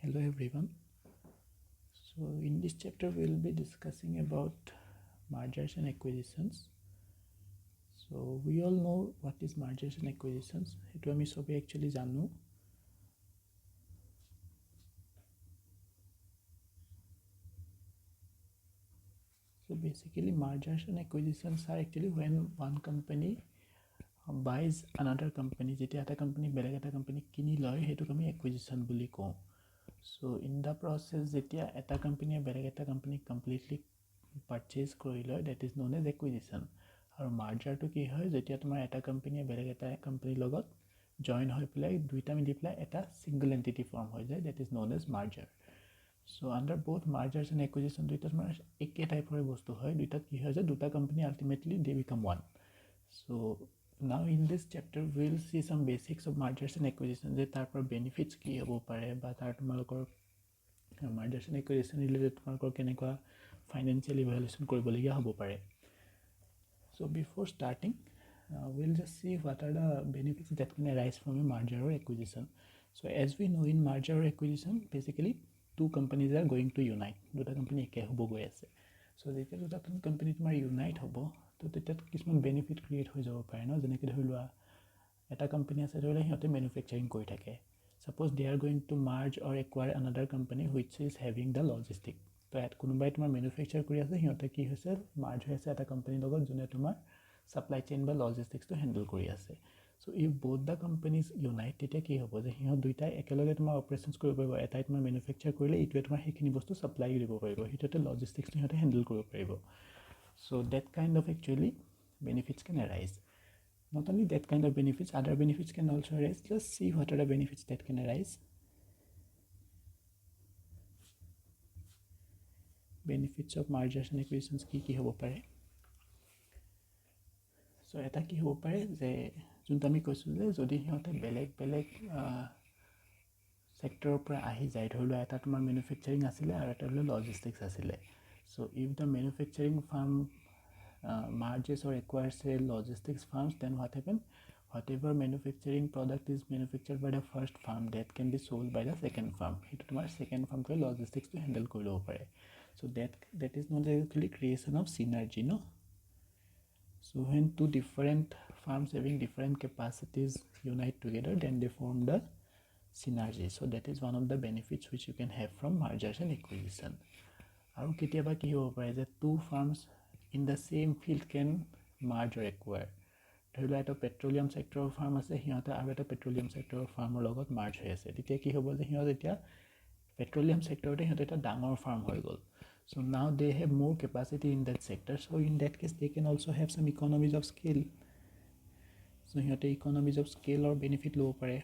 Hello everyone. So in this chapter we'll be discussing about mergers and acquisitions. So we all know what is mergers and acquisitions. Etu ami sobe actually janu. So basically mergers and acquisitions are actually when one company buys another company. Jeti eta company beleg eta company kini loy hetu kami acquisition buli ko. So in the process jeti eta company beleg eta company completely purchase kori loy, that is known as acquisition. আৰু মাৰ্জাৰটো কি হয় যেতিয়া তোমাৰ এটা কোম্পানীয়ে বেলেগ এটা কোম্পানীৰ লগত জয়েন হৈ পেলাই দুইটা মিলি পেলাই এটা সিঙ্গল এন্টিটি ফৰ্ম হৈ যায়, that is known as merger. So under both mergers and acquisition দুইটা তোমাৰ একে টাইপৰে বস্তু হয়, দুইটাত কি হয় যে দুটা company ultimately they become one. So now in this chapter will see some basics of mergers and acquisition, যে তাৰ পৰা বেনিফিটছ কি হ'ব পাৰে বা তাৰ তোমালোকৰ মাৰ্জাৰ্ছ এণ্ড একুইজিশ্যন ৰিলেটেড তোমালোকৰ কেনেকুৱা ফাইনেন্সিয়েল ইভ্যালুৱেশ্যন কৰিবলগীয়া হ'ব পাৰে। So before starting, we'll just see what are the benefits that can arise from a merger or acquisition. So as we know, in merger or acquisition, basically two companies are going to unite. Duta company eke hobo goi ase. So jeta duta company tomar unite hobo, to teta kisman benefit create hoi jabo pare no, jeneke dhori loa eta company ase dhori hiyote manufacturing kori thake. Suppose they are going to merge or acquire another company which is having the logistic. তো ইয়াত কোনোবাই তোমাৰ manufacture কৰি আছে, সিহঁতে কি হৈছে merge হৈ আছে এটা কোম্পানীৰ লগত যোনে তোমাৰ সাপ্লাই চেইন বা লজিষ্টিক্সটো হেণ্ডেল কৰি আছে। So if both the companies unite, তেতিয়া কি হ'ব যে সিহঁত দুইটাই একেলগে তোমাৰ অপাৰেশ্যনছ কৰিব পাৰিব। এটাই তোমাৰ মেনুফেকচাৰ কৰিলে ইটোৱে তোমাৰ সেইখিনি বস্তু ছাপ্লাই দিব পাৰিব, সিটোতে লজিষ্টিক্সটো সিহঁতে হেণ্ডেল কৰিব পাৰিব। So that kind of actually benefits can arise. Not only that kind of benefits, other benefits can also arise. Just see what are the benefits that can arise. Benefits of mergers and acquisitions কি হ'ব পাৰে। So এটা কি হ'ব পাৰে যে যোনটো আমি কৈছোঁ যে যদি সিহঁতে বেলেগ বেলেগ সেক্টৰৰ পৰা আহি যায়, ধৰি লোৱা এটা তোমাৰ মেনুফেকচাৰিং আছিলে আৰু এটা ধৰি লজিষ্টিক্স আছিলে। So if the manufacturing farm merges or acquires a logistics firms, then what happen, whatever manufacturing product is manufactured by the first firm, that can be sold by the second firm. Itu tomar second firm to logistics to handle kori lobo pare. So that is not actually creation of synergy, no. So when two different firms having different capacities unite together, then they form the synergy. So that is one of the benefits which you can have from mergers and acquisition. আৰু কেতিয়াবা কি হ'ব পাৰে যে two firms in the same field can merge or acquire. ধৰি লোৱা এটা petroleum ছেক্টৰৰ farm আছে, সিহঁতে আৰু এটা পেট্ৰলিয়াম ছেক্টৰৰ ফাৰ্মৰ লগত মাৰ্জ হৈ আছে। তেতিয়া কি হ'ব যে সিহঁত এতিয়া পেট্ৰলিয়াম ছেক্টৰতে সিহঁতে এটা ডাঙৰ ফাৰ্ম হৈ গ'ল। So now they have more capacity in that sector. So in that case, they can also have some economies of scale. So সিহঁতে economies of scale or benefit ল'ব পাৰে।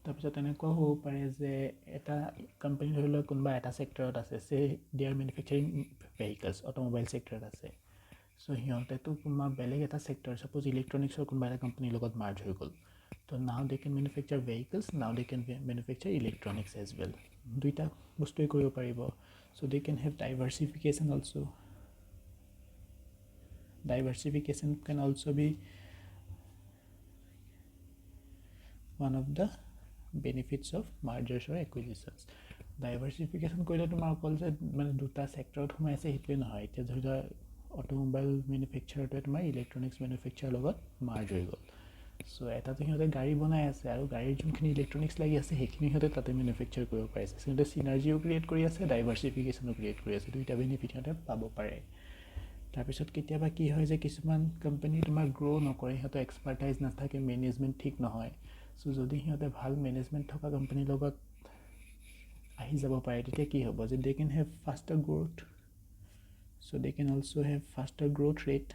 তাৰপিছত এনেকুৱা হ'ব পাৰে যে এটা কোম্পানী ধৰি লোৱা কোনোবা এটা ছেক্টৰত আছে, সে দে আৰ মেনুফেকচাৰিং ভেহিকলছ, অট'মোবাইল ছেক্টৰত আছে। সো সিহঁতেতো কোনোবা বেলেগ এটা ছেক্টৰ, ছাপ'জ ইলেক্ট্ৰনিক্সৰ কোনোবা এটা কোম্পানীৰ লগত মাৰ্জ হৈ গ'ল। তো নাও they can manufacture vehicles, now they can manufacture electronics as well. দুইটা বস্তুৱে কৰিব পাৰিব। So' they can have diversification also'. Diversification can also be one of the benefits of mergers or acquisitions. Diversification কৰিলে তোমাৰ অকল যে মানে দুটা ছেক্টৰত সোমাই আছে সেইটোৱে নহয়। এতিয়া ধৰি লোৱা অট'মোবাইল মেনুফেকচাৰটোৱে তোমাৰ ইলেক্ট্ৰনিক্স মেনুফেকচাৰৰ লগত মাৰ্জ হৈ গ'ল। সো এটাতো সিহঁতে গাড়ী বনাই আছে আৰু গাড়ীৰ যোনখিনি ইলেক্ট্ৰনিক্স লাগি আছে সেইখিনি সিহঁতে তাতে মেনুফেকচাৰ কৰিব পাৰিছে। সিহঁতে চিনাৰ্জিও ক্ৰিয়েট কৰি আছে, ডাইভাৰ্চিফিকেশ্যনো ক্ৰিয়েট কৰি আছে, দুইটা বেনিফিট সিহঁতে পাব পাৰে। তাৰপিছত কেতিয়াবা কি হয় যে কিছুমান কোম্পানী তোমাৰ গ্ৰ' নকৰে, সিহঁতৰ এক্সপাৰ্টাইজ নাথাকে, মেনেজমেণ্ট ঠিক নহয়। সো যদি সিহঁতে ভাল মেনেজমেণ্ট থকা কোম্পানীৰ লগত আহি যাব পাৰে, তেতিয়া কি হ'ব যে they can have faster growth. So they can also' have faster growth rate.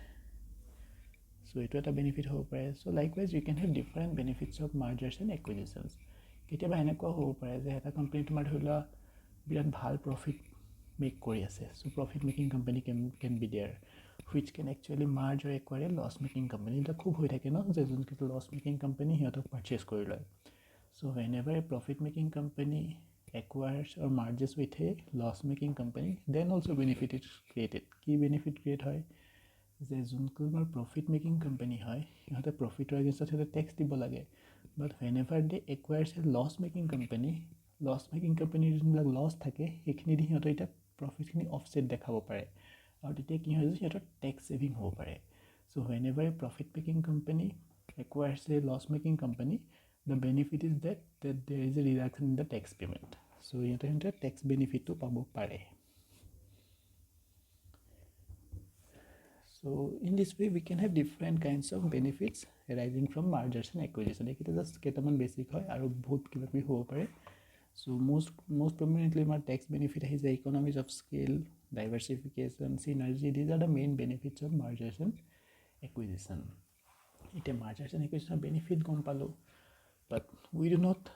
So এইটো এটা বেনিফিট হ'ব পাৰে। So likewise you can have different benefits of mergers and acquisitions. কেতিয়াবা এনেকুৱা হ'ব পাৰে যে এটা কোম্পানী তোমাৰ ধৰি লোৱা বিৰাট ভাল প্ৰফিট মেক কৰি আছে। So profit making company can be there, which can actually merge or acquire a loss making company. এটা খুব হৈ থাকে ন যে যোনকেইটা লছ মেকিং কোম্পানী সিহঁতক পাৰ্চেছ কৰি লয়। So whenever a profit making company acquires or merges with a loss making company, then also benefit is created. কি বেনিফিট ক্ৰিয়েট হয় যে যোনটো আমাৰ প্ৰফিট মেকিং কোম্পানী হয় সিহঁতে প্ৰফিটৰ এগেইনষ্টত সিহঁতে টেক্স দিব লাগে। But whenever they acquires a loss-making company যোনবিলাক লছ থাকে সেইখিনি দি সিহঁতৰ এতিয়া প্ৰফিটখিনি অফছেট দেখাব পাৰে আৰু তেতিয়া কি হয় যে সিহঁতৰ টেক্স ছেভিং হ'ব পাৰে চ' whenever a profit-making company acquires a loss-making company the benefit is that there is a reduction in the tax payment so সিহঁতে টেক্স বেনিফিটটো পাব পাৰে so in this way we can have different kinds of benefits arising from mergers and acquisition এইকেইটা just কেইটামান basic হয় আৰু বহুত কিবা কিবি হ'ব পাৰে so most prominently our tax benefit is the economies of scale diversification synergy these are the main benefits of mergers and acquisition ite mergers and acquisition benefit gom palo but we do not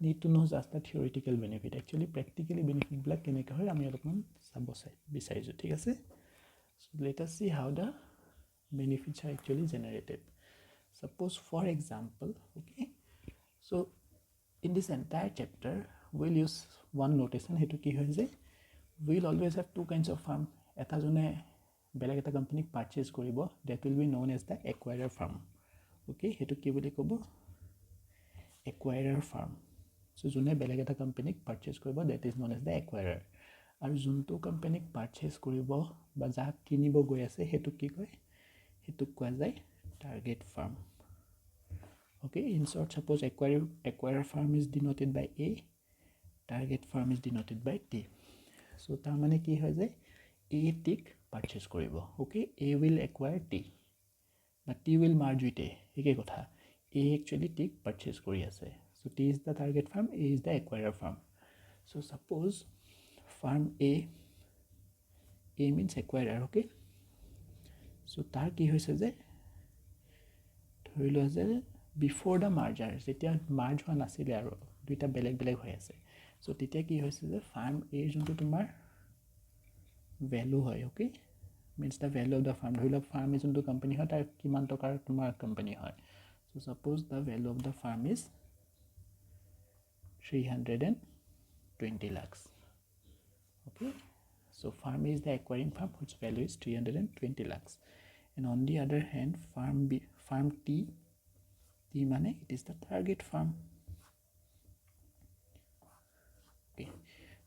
need to know just the theoretical benefit actually practically benefit black keneka hoy ami alopman sabosai bisaisu thik ase so let us see how the benefits are actually generated suppose for example okay so in this entire chapter we'll use one notation hetu ki hoy je we'll always have two kinds of firm eta jone beleg eta company purchase koribo that will be known as the acquirer firm okay hetu ki boli kobo acquirer firm so jone beleg eta company purchase koribo that is known as the acquirer aru junto company purchase koribo ba ja kinibo goi ase hetu ki koy hetu kwa jai target firm okay in short suppose acquirer firm is denoted by A target firm is denoted by T so tar mane ki hoy jay A tik purchase koribo okay A will acquire T but T will merge with A eke kotha A actually tik purchase kori ase so T is the target firm A is the acquirer firm so suppose firm A means acquirer okay so tar ki hoise je ধৰিলো যে before the merger যেতিয়া merge হোৱা নাছিলে আৰু দুইটা বেলেগ বেলেগ হৈ আছে so তেতিয়া কি হৈছে যে ফাৰ্ম A যোনটো তোমাৰ ভ্যালু হয় okay means the value of the farm ধৰিলো ফাৰ্ম A যোনটো কোম্পানী হয় তাৰ কিমান টকাৰ তোমাৰ কোম্পানী হয় so suppose the value of the farm is 320 lakhs okay so farm A is the acquiring firm whose value is 320 lakhs and on the other hand farm T mane it is the target firm okay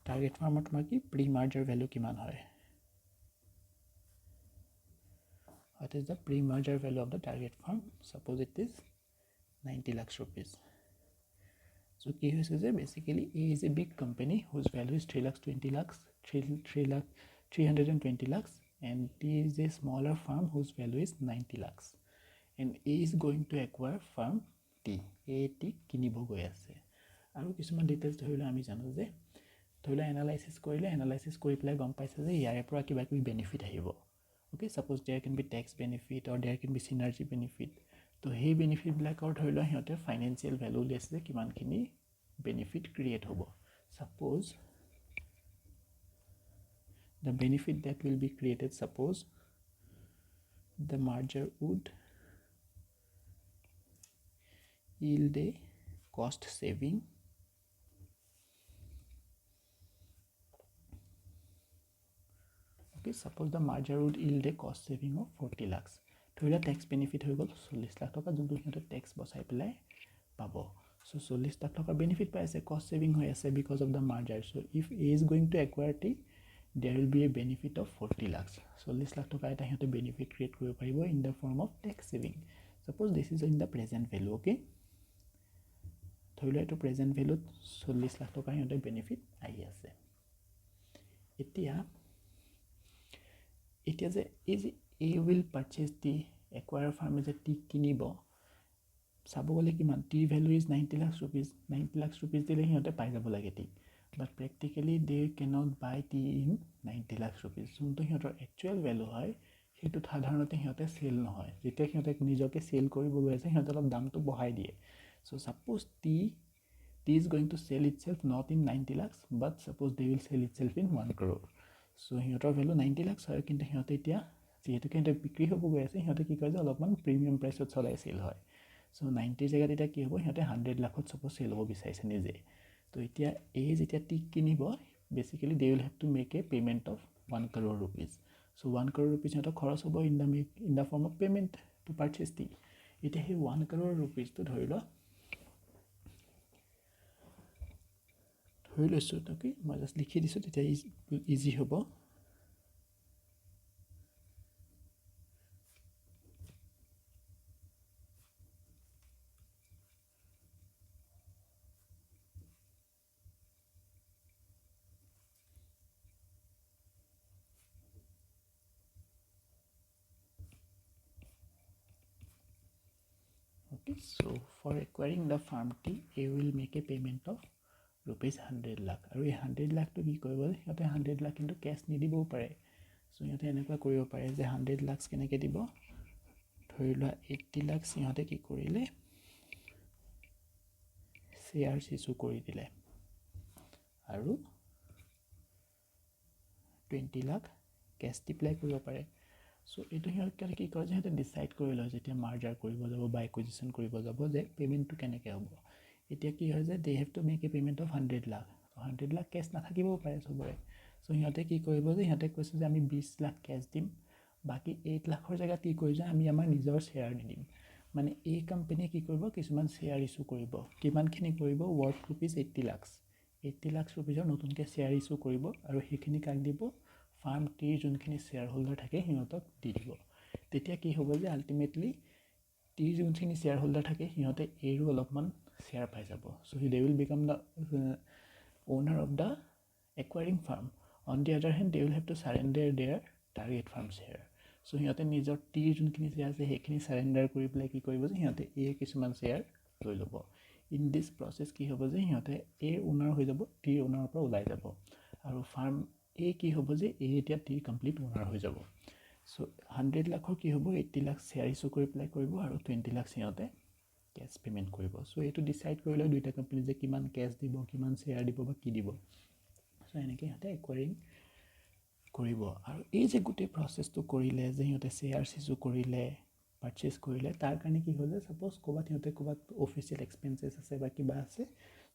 target firm ot maki pre merger value kiman hoy what is the pre merger value of the target firm suppose it is 90 lakhs rupees so ki hoise je basically A is a big company whose value is 320 lakhs and T is a smaller firm whose value is 90 lakhs and A is going to acquire firm T A T kinibo goi ase aru kisuman details dhorila ami janu je dhorila analysis kori pela gom paise je yare pura kiba kibi benefit ahibo okay suppose there can be tax benefit or there can be synergy benefit to he benefit black out dhorila hiote financial value lesse kiman khini benefit create hobo suppose the benefit that will be created suppose the merger would yield a cost saving okay suppose the merger would yield a cost saving of 40 lakhs thoila tax benefit hoy gol 40 lakh toka juntu hiote tax bosai pelai pabo so 40 lakh toka benefit pai ase cost saving hoy ase because of the merger so if A is going to acquire T there will be a benefit of 40 lakhs 40 lakh toka eta hiote benefit create koribo paribo in the form of tax saving suppose this is in the present value okay ধৰিলো এটো present value 40 lakh টকা হতে benefit আহি আছে এতিয়া যে A will purchase the acquire firm is a T কিনিব sub গলে কিমান T value is 90 lakhs rupees দিলে হতে পাই যাব লাগে ঠিক but practically they cannot buy T in 90 lakhs rupees যোনটো হতৰ actual value হয় হেতু সাধাৰণতে হতে সেল নহয় যেতিয়া হতে নিজকে সেল কৰিব গৈ আছে হতে অলপ দামটো বঢ়াই দিয়ে so suppose T is going to sell itself not in 90 lakhs but suppose they will sell itself in 1 crore so hiyotor value 90 lakhs hoy kinte hiyote etia jehetu kinte bikri hobo goi ase hiyote ki koy je alopman premium price ot cholai sell hoy so 90 jagat eta ki hobo hiyote 100 lakh ot suppose sell hobo bisaise nije to etia A jetia T kinibo basically they will have to make a payment of 1 crore rupees so 1 crore rupees hiyote khoros hobo in the form of payment to purchase T etia he 1 crore rupees to dhorilo ধৰি লৈছোঁ তাকে মই just লিখি দিছোঁ তেতিয়া easy হ'ব Okay, so for acquiring the farm T, you will make a payment of rupees 100 lakh. আৰু এই 100 লাখটো কি কৰিব সিহঁতে 100 লাখ কিন্তু কেছ নিদিবও পাৰে চ' সিহঁতে এনেকুৱা কৰিব পাৰে যে 100 লাখ কেনেকৈ দিব ধৰি লোৱা 80 লাখ সিহঁতে কি কৰিলে শ্বেয়াৰ্ছ ইছ্যু কৰি দিলে আৰু 20 লাখ কেছ এপ্লাই কৰিব পাৰে চ' এইটো সিহঁতে কি কৰে যে সিহঁতে ডিচাইড কৰি লয় যেতিয়া মাৰ্জাৰ কৰিব যাব বা একুইজিশ্যন কৰিব যাব যে পে'মেণ্টটো কেনেকৈ হ'ব এতিয়া কি হয় যে they have to make a payment of 100 lakh 100 lakh cash নাথাকিবও পাৰে চবৰে চ' সিহঁতে কি কৰিব যে সিহঁতে কৈছে যে আমি 20 লাখ কেছ দিম বাকী 8 লাখৰ জেগাত কি কৰি যায় আমি আমাৰ নিজৰ শ্বেয়াৰ নিদিম মানে এই কোম্পানীয়ে কি কৰিব কিছুমান শ্বেয়াৰ ইছ্যু কৰিব কিমানখিনি কৰিব ৱৰ্থ ৰুপিজ 80 লাখ 80 লাখ ৰুপিজৰ নতুনকৈ শ্বেয়াৰ ইছ্যু কৰিব আৰু সেইখিনি কাক দিব ফাৰ্ম টিৰ যোনখিনি শ্বেয়াৰ হোল্ডাৰ থাকে সিহঁতক দি দিব তেতিয়া কি হ'ব যে আল্টিমেটলি টিৰ যোনখিনি শ্বেয়াৰ হোল্ডাৰ থাকে সিহঁতে এইৰো অলপমান শ্বেয়াৰ পাই যাব so' they will become the owner of the acquiring farm on the other hand they will have to surrender their target farm share চ' সিহঁতে নিজৰ টিৰ যোনখিনি শ্বেয়াৰ আছে সেইখিনি চাৰেণ্ডাৰ কৰি পেলাই কি কৰিব যে সিহঁতে এই কিছুমান শ্বেয়াৰ লৈ ল'ব ইন দিছ প্ৰচেছ কি হ'ব যে সিহঁতে এৰ ওনাৰ হৈ যাব টিৰ ওনাৰৰ পৰা ওলাই যাব আৰু ফাৰ্ম এই কি হ'ব যে এই এতিয়া টিৰ কমপ্লিট ওনাৰ হৈ যাব চ' 100 লাখৰ কি হ'ব 80 লাখ শ্বেয়াৰ ইছ্যু কৰি পেলাই কৰিব আৰু 20 লাখ সিহঁতে কেছ পে'মেণ্ট কৰিব চ' এইটো ডিচাইড কৰি লয় দুইটা কোম্পানী যে কিমান কেছ দিব কিমান শ্বেয়াৰ দিব বা কি দিব চ' এনেকৈ সিহঁতে একুৱাৰিং কৰিব আৰু এই যে গোটেই প্ৰচেছটো কৰিলে যে সিহঁতে শ্বেয়াৰ ইছ্যু কৰিলে পাৰ্চেছ কৰিলে তাৰ কাৰণে কি হ'ল যে ছাপ'জ ক'ৰবাত সিহঁতে ক'ৰবাত অফিচিয়েল এক্সপেঞ্চেছ আছে বা কিবা আছে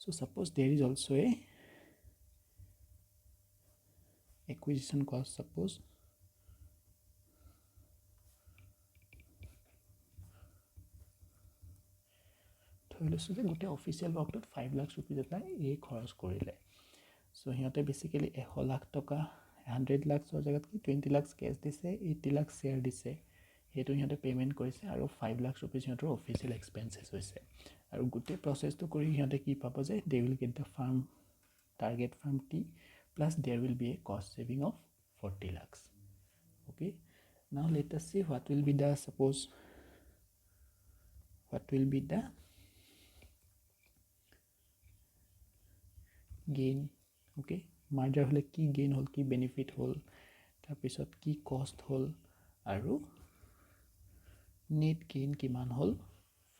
so' suppose there is also' a acquisition cost suppose ধৰি লৈছোঁ যে গোটেই অফিচিয়েল ৱৰ্কটোত 5 লাখ ৰুপিজ এটা এই খৰচ কৰিলে চ' সিহঁতে বেচিকেলি 100 লাখ টকা 100 লাখৰ জেগাত কি 20 লাখ কেছ দিছে 80 লাখ শ্বেয়াৰ দিছে সেইটো সিহঁতে পে'মেণ্ট কৰিছে আৰু 5 লাখ ৰুপিজ সিহঁতৰ অফিচিয়েল এক্সপেঞ্চেছ হৈছে আৰু গোটেই প্ৰচেছটো কৰি সিহঁতে কি পাব যে they will get the farm target farm T plus দেৰ will B A cost saving of 40 lakhs okay now let us see what will be the suppose what will be the gain okay merger হ'লে কি gain হ'ল কি benefit হ'ল তাৰপিছত কি কষ্ট হ'ল আৰু নেট গেইন কিমান হ'ল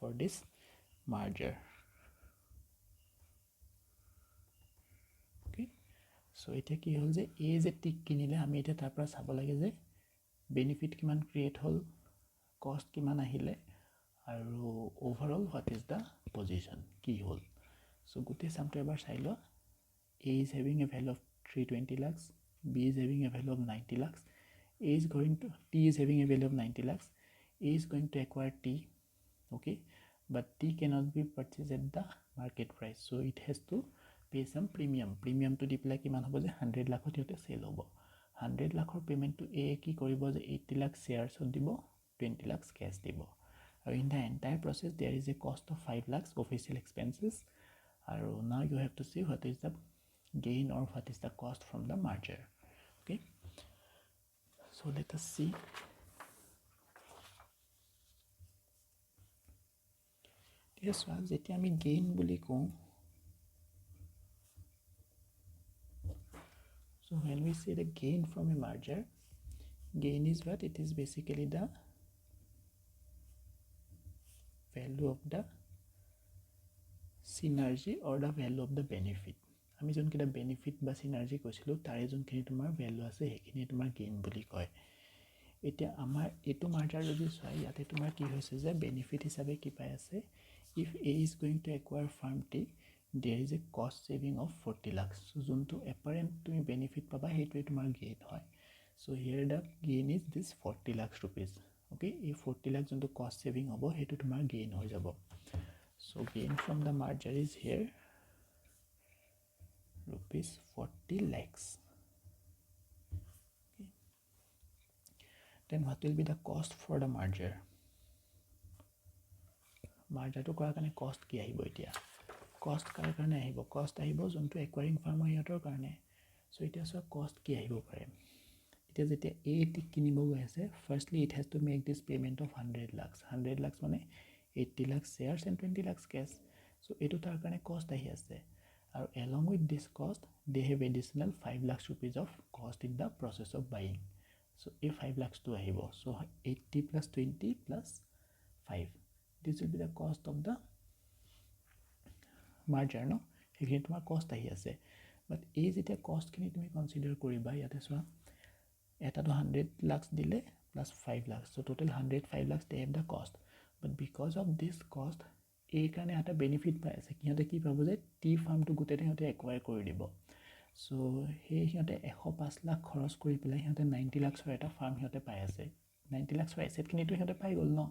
ফৰ দিছ মাৰ্জাৰ okay চ' এতিয়া কি হ'ল যে এই যে টিক কিনিলে আমি এতিয়া তাৰ পৰা চাব লাগে যে বেনিফিট কিমান ক্ৰিয়েট হ'ল কষ্ট কিমান আহিলে আৰু overall what is the position কি হ'ল চ' গোটেই চামটো এবাৰ চাই লোৱা A is having a value of 320 lakhs, B is having a value of 90 lakhs, A is going to, T is having a value of 90 lakhs, A is going to acquire T, okay, but T cannot be purchased at the market price, so it has to pay some premium to di pelai kiman hobo je 100 lakhot yote sell hobo 100 lakhor payment to A ki koribo je 80 lakh shares ot dibo 20 lakhs cash dibo and in the entire process there is a cost of 5 lakhs official expenses and now you have to see what is the gain or what is the cost from the merger okay so let us see yes jeti ami gain boli ko so when we say the gain from a merger gain is what it is basically the value of the synergy or the value of the benefit আমি যোনকেইটা benefit বা চিনাৰ্জি কৈছিলোঁ তাৰে যোনখিনি তোমাৰ value আছে সেইখিনি তোমাৰ গেইন বুলি কয় এতিয়া আমাৰ এইটো মাৰ্জাৰ যদি চোৱা ইয়াতে তোমাৰ কি হৈছে যে বেনিফিট হিচাপে কি পাই আছে if A is going to acquire firm T there is a cost saving of 40 lakh যোনটো এপাৰেণ্ট তুমি বেনিফিট পাবা সেইটোৱে তোমাৰ গেইন হয় so' here the gain is this 40 lakh rupees okay এই 40 লাখ যোনটো কষ্ট ছেভিং হ'ব সেইটো তোমাৰ গেইন হৈ যাব so' gain from the merger is here rupees 40 lakhs. Okay. Then what will be the cost for the merger? Merger to কৰাৰ কাৰণে cost কি আহিব এতিয়া? Cost কাৰ কাৰণে আহিব? Cost আহিব যোনটো acquiring firm সিহঁতৰ কাৰণে. So এতিয়া চোৱা cost কি আহিব পাৰে? It is যেতিয়া A কিনিব গৈ আছে, firstly it has to make this payment of 100 lakhs. 100 lakhs মানে 80 lakhs shares and 20 lakhs cash. So এইটো তাৰ কাৰণে cost আহি আছে. আৰু along with this cost, they have additional 5 lakhs rupees of cost in the process of buying. So এই 5 lakhs to আহিব. So 80 plus 20 plus 5. This will be the cost of the merger, no? সেইখিনি তোমাৰ cost আহি আছে. But এই যেতিয়া cost খিনি তুমি consider কৰিবা, ইয়াতে চোৱা এটাটো 100 lakhs দিলে plus 5 lakhs. So total 105 lakhs they have the cost. But because of this cost, এই কাৰণে এটা benefit পাই আছে. সিহঁতে কি পাব যে টি ফাৰ্মটো গোটেইটো সিহঁতে acquire কৰি দিব. So সেই সিহঁতে 105 লাখ খৰচ কৰি পেলাই সিহঁতে 90 lakhsৰ এটা ফাৰ্ম সিহঁতে পাই আছে. 90 lakhsৰ এছেটখিনিটো সিহঁতে পাই গ'ল ন?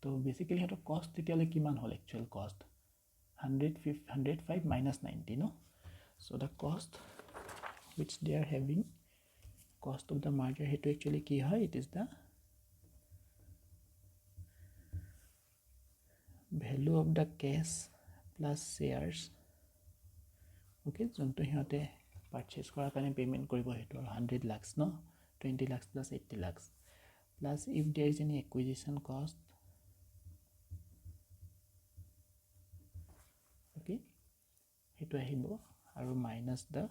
তো বেচিকেলি সিহঁতৰ কষ্ট তেতিয়ালৈ কিমান হ'ল একচুৱেল কষ্ট? 105 minus 90, no? So the cost which they are having, cost of the merger, hetu actually ki hai, it is the value of the cash plus shares. Okay, jonto hiyote purchase kora kane payment koribo hetu 100 lakhs, no? 20 lakhs plus 80 lakhs, plus if there is any acquisition cost, okay, hetu ahibo aru minus the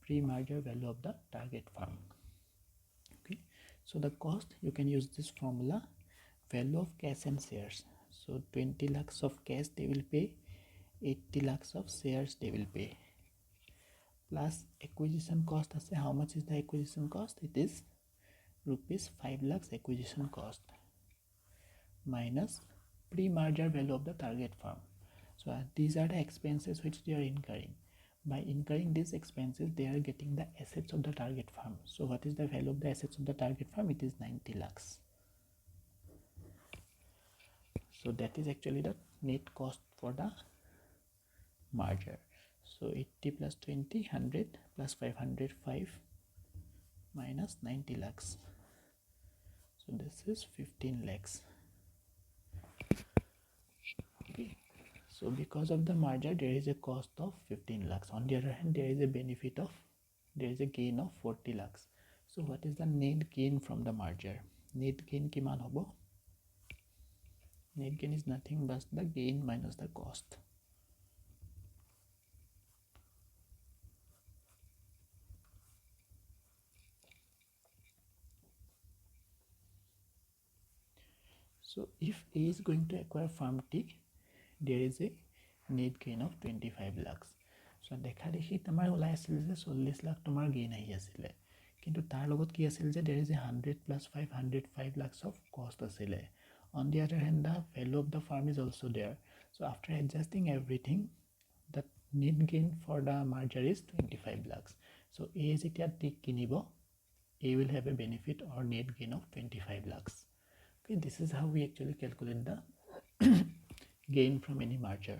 pre-merger value of the target firm. Okay, so the cost, you can use this formula, value of cash and shares. So 20 lakhs of cash they will pay, 80 lakhs of shares they will pay, plus acquisition cost ase. How much is the acquisition cost? It is rupees 5 lakhs acquisition cost minus pre-merger value of the target firm. So these are the expenses which they are incurring. By incurring these expenses, they are getting the assets of the target firm. So what is the value of the assets of the target firm? It is 90 lakhs. So that is actually the net cost for the merger. So 80 plus 20, 100 plus 505 minus 90 lakhs. So this is 15 lakhs. Okay. So because of the merger, there is a cost of 15 lakhs. On the other hand, there is a benefit of, there is a gain of 40 lakhs. So what is the net gain from the merger? Net gain kiman hobo? Net gain is nothing but the gain minus the cost. So if A is going to acquire firm T, there is a net gain of 25 lakhs. So দেখা দেখি তোমাৰ ওলাই আছিল যে 40 লাখ তোমাৰ gain আহি আছিল, কিন্তু তাৰ লগত কি আছিল যে there is a 100 plus 505 lakhs of cost আছিল. On the other hand, the value of the firm is also there. So after adjusting everything, the net gain for the merger is 25 lakhs. So A is it at kinibo, A will have a benefit or net gain of 25 lakhs. Okay, this is how we actually calculate the gain from any merger.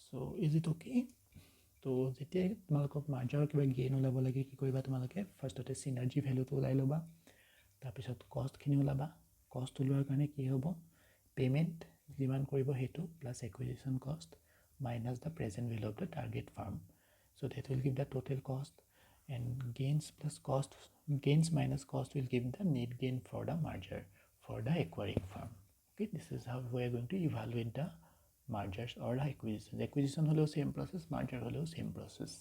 So is it okay? তো যেতিয়া তোমালোকক মাৰ্জাৰৰ কিবা gain ওলাব লাগে কি কৰিবা তোমালোকে ফাৰ্ষ্টতে চিনাৰ্জি ভেলুটো ওলাই ল'বা, তাৰপিছত কষ্টখিনি ওলাবা। কষ্ট ওলোৱাৰ কাৰণে কি হ'ব, পে'মেণ্ট যিমান কৰিব সেইটো plus acquisition cost minus the present value of the target firm. So' that will give the total cost and gains plus cost, gains minus cost will give the net gain for the merger for the acquiring firm. Okay, this is how we are going to evaluate the mergers or the acquisitions. Acquisition holo same process, merger holo same process.